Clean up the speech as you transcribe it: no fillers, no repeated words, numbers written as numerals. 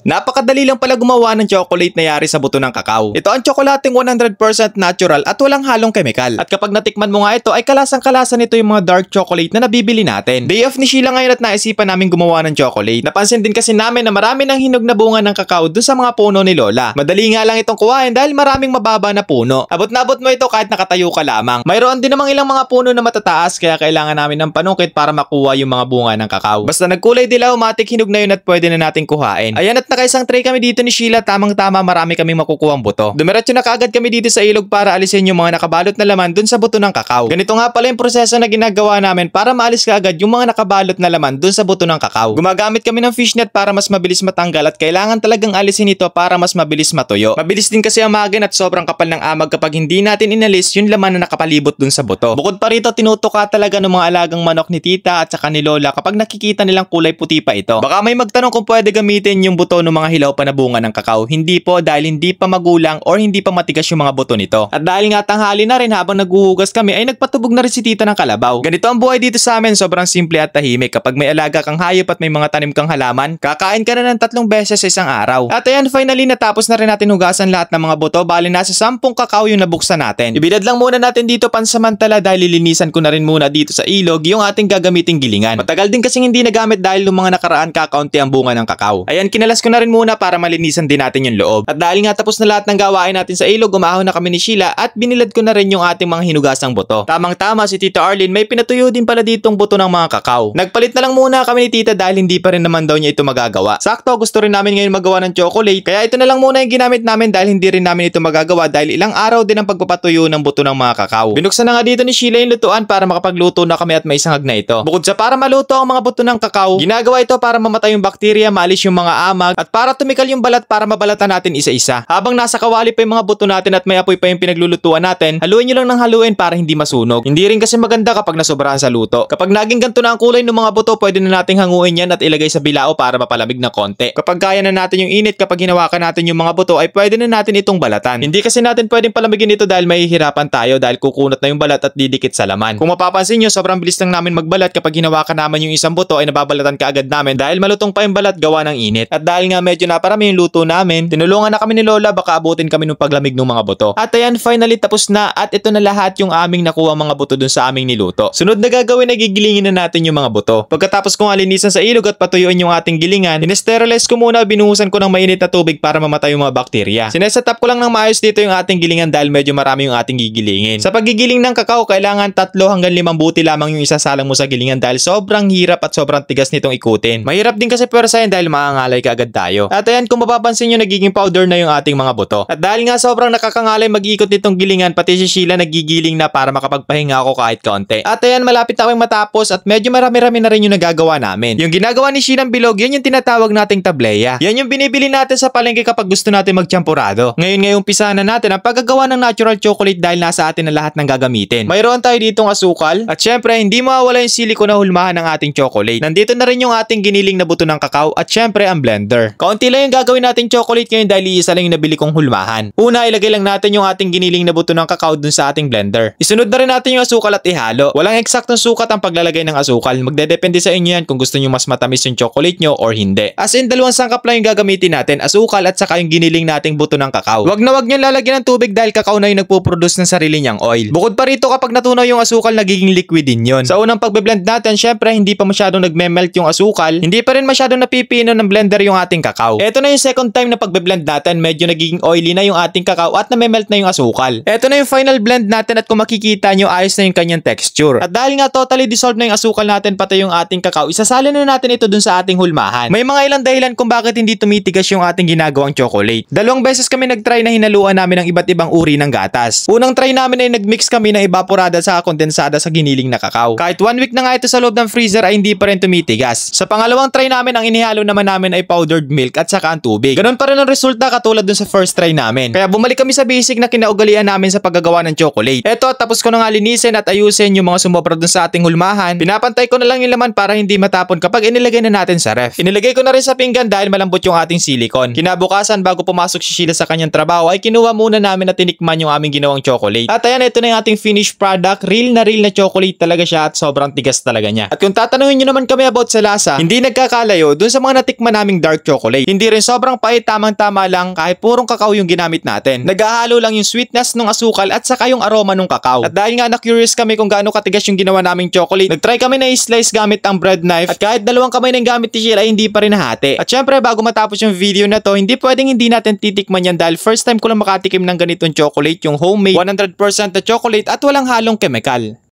Napakadali lang pala gumawa ng chocolate na yari sa buto ng kakao. Ito ang tsokolating 100% natural at walang halong kemikal. At kapag natikman mo nga ito ay kalasang-kalasa nito yung mga dark chocolate na nabibili natin. Day off ni Sheila ngayon at naisipan namin gumawa ng chocolate. Napansin din kasi namin na marami ng hinog na bunga ng kakao dun sa mga puno ni Lola. Madali nga lang itong kuhain dahil maraming mababa na puno. Abot na abot mo ito kahit nakatayo ka lamang. Mayroon din namang ilang mga puno na matataas kaya kailangan namin ng panungkit para makuha yung mga bunga ng kakao. Basta nagkulay dilaw, matik hinog na yun at pwede na natin kuhain. Ayan at nakaisang tray kami dito ni Sheila, tamang-tama marami kaming makukuhang buto. Dumiretso na kaagad kami dito sa ilog para alisin yung mga nakabalot na laman dun sa buto ng kakao. Ganito nga pala yung proseso na ginagawa namin para maalis kaagad yung mga nakabalot na laman dun sa buto ng kakao. Gumagamit kami ng fishnet para mas mabilis matanggal at kailangan talagang alisin ito para mas mabilis matuyo. Mabilis din kasi amagin at sobrang kapal ng amag kapag hindi natin inalis yung laman na nakapalibot dun sa buto. Bukod pa rito, tinutuka talaga ng mga alagang manok ni tita at saka ni Lola kapag nakikita nilang kulay puti pa ito. Baka may magtanong kung pwede gamitin yung buto ng mga hilaw pa na bunga ng kakao. Hindi po, dahil hindi pa magulang or hindi pa matigas yung mga buto nito. At dahil nga tanghali na rin habang naghuhugas kami ay nagpatubog na rin si tita ng kalabaw. Ganito ang buhay dito sa amin, sobrang simple at tahimik. Kapag may alaga kang hayop at may mga tanim kang halaman, kakain ka na ng 3 beses sa isang araw. At ayan, finally natapos na rin natin hugasan lahat ng mga buto. Bali nasa 10 kakao yung nabuksan natin. Ibidad lang muna natin dito pansamantala dahil lilinisan ko na rin muna dito sa ilog yung ating gagamiting gilingan. Matagal din kasing hindi nagamit dahil yung mga nakaraan kakaunti ang bunga ng kakao. Ayan, kinalas ko na rin muna para malinisan din natin yung loob. At dahil nga tapos na lahat ng gawain natin sa ilog, umahon na kami ni Sheila at binilad ko na rin yung ating mga hinugasang buto. Tamang-tama si Tita Arlene, may pinatuyo din pala ditong buto ng mga kakao. Nagpalit na lang muna kami ni Tita dahil hindi pa rin naman daw niya ito magagawa. Sakto, gusto rin namin ngayon magawa ng chocolate, kaya ito na lang muna yung ginamit namin dahil hindi rin namin ito magagawa dahil ilang araw din ang pagpapatuyo ng buto ng mga kakao. Binuksan na nga dito ni Sheila yung lutuan para makapagluto na kami at may isang na ito. Bukod sa para maluto ang mga buto ng kakao, ginagawa ito para mamatay yung bakterya, maalis yung mga amag at para tumikal yung balat para mabalatan natin isa-isa. Habang nasa kawali pa yung mga buto natin at may apoy pa yung pinaglulutuan natin, haluin nyo lang ng haluin para hindi masunog. Hindi rin kasi maganda kapag nasobrahan sa luto. Kapag naging ganito na ang kulay ng mga buto, pwede na nating hanguin yan at ilagay sa bilao para mapalamig na konti. Kapag kaya na natin yung init, kapag hinawakan natin yung mga buto, ay pwede na natin itong balatan. Hindi kasi natin pwedeng palamigin ito dahil mahihirapan tayo dahil kukunot na yung balat at didikit sa laman. Kung mapapansin nyo, sobrang bilis lang namin magbalat. Kapag hinawakan naman yung isang buto ay nababalatan kaagad namin dahil malutong pa yung balat gawa ng init. At dahil nga medyo naparami yung luto namin, tinulungan na kami ni Lola baka abutin kami ng paglamig ng mga buto. At ayan, finally tapos na at ito na lahat yung aming nakuha mga buto dun sa aming niluto. Sunod na gagawin ay gigilingin na natin yung mga buto. Pagkatapos kong alinisan sa ilog at patuyuin yung ating gilingan, in-sterilize ko muna, binuhusan ko ng mainit na tubig para mamatay yung mga bakterya. Sineset up ko lang ng maayos dito yung ating gilingan dahil medyo marami yung ating gigilingin. Sa paggigiling ng kakao, kailangan 3 hanggang 5 buti lamang yung isasalang mo sa gilingan dahil sobrang hirap at sobrang tigas nitong ikutin. Mahirap din kasi pwersahin dahil makangalay kaagad tayo. At ayan, kung mapapansin nyo, nagiging powder na yung ating mga buto. At dahil nga sobrang nakakangalay mag-iikot nitong gilingan, pati si Sheila nagigiling na para makapagpahinga ako kahit kaunti. At ayan, malapit na kaming matapos at medyo marami-rami na rin yung nagagawa namin. Yung ginagawa ni Sheila ng bilog, yan yung tinatawag nating tableya. Yan yung binibili natin sa palengke kapag gusto natin magtsampurado. Ngayon umpisa na natin ang paggagawa ng natural chocolate dahil nasa atin na lahat ng gagamitin. Mayroon tayo ditong asukal at syempre hindi mawawala yung silicone na hulmahan ng ating chocolate. Nandito na rin yung ating giniling na buto ng kakao at syempre ang blender. Kaunti lang yung gagawin nating chocolate ngayon dahil iisa lang yung nabili kong hulmahan. Una, ilagay lang natin yung ating giniling na buto ng kakao dun sa ating blender. Isunod na rin natin yung asukal at ihalo. Walang eksaktong sukat ang paglalagay ng asukal. Magdedepende sa inyo yan kung gusto nyo mas matamis yung chocolate nyo or hindi. As in, 2 sangkap lang yung gagamitin natin, asukal at saka yung giniling nating buto ng kakao. Wag na wag nyo lalagyan ng tubig dahil kakao na yung nagpo-produce ng sarili niyang oil. Bukod pa rito, kapag natunaw yung asukal, nagiging liquid din yun. Sa unang pagbe-blend natin, syempre hindi pa masyadong nagme-melt yung asukal, hindi pa rin masyadong napipino ng blender yung ating kakao. Eto na yung second time na pagbe-blend natin, medyo nagiging oily na yung ating kakao at name-melt na yung asukal. Eto na yung final blend natin at kung makikita nyo, ayos na yung kanyang texture. At dahil nga totally dissolved na yung asukal natin pati yung ating kakao, isasali na natin ito dun sa ating hulmahan. May mga ilang dahilan kung bakit hindi tumitigas yung ating ginagawang chocolate. 2 beses kami nag-try na hinaluan namin ng iba't ibang uri ng gatas. Unang try namin ay nag-mix kami ng evaporada sa kondensada sa giniling na kakao. Kahit 1 week na nga ito sa loob ng freezer ay hindi pa rin tumitigas. Sa pangalawang try namin, ang inihalo naman namin ay powdered milk at saka ang tubig. Ganun pa rin ang resulta katulad dun sa first try namin. Kaya bumalik kami sa basic na kinaugalian namin sa paggagawa ng chocolate. Eto, tapos ko na nga linisin at ayusin yung mga sumobra dun sa ating hulmahan. Pinapantay ko na lang yung laman para hindi matapon kapag inilagay na natin sa ref. Inilagay ko na rin sa pinggan dahil malambot yung ating silicone. Kinabukasan, bago pumasok si Sheila sa kanyang trabaho, ay kinuha muna namin at tinikman yung aming ginawang chocolate. At ayan, ito na yung ating finished product. Real na chocolate talaga siya at sobrang tigas talaga niya. At kung tatanungin nyo naman kami about sa lasa, hindi nagkakalayo dun sa mga natikman naming dark chocolate. chocolate. Hindi rin sobrang pait, tamang-tama lang kahit purong kakao yung ginamit natin. Naghahalo lang yung sweetness ng asukal at saka yung aroma ng kakao. At dahil nga na-curious kami kung gaano katigas yung ginawa naming chocolate, nag-try kami na i-slice gamit ang bread knife at kahit dalawang kamay na yung gamit ni Sheila hindi pa rin nahati. At syempre bago matapos yung video na to, hindi pwedeng hindi natin titikman yan dahil first time ko lang makatikim ng ganitong chocolate, yung homemade 100% na chocolate at walang halong chemical.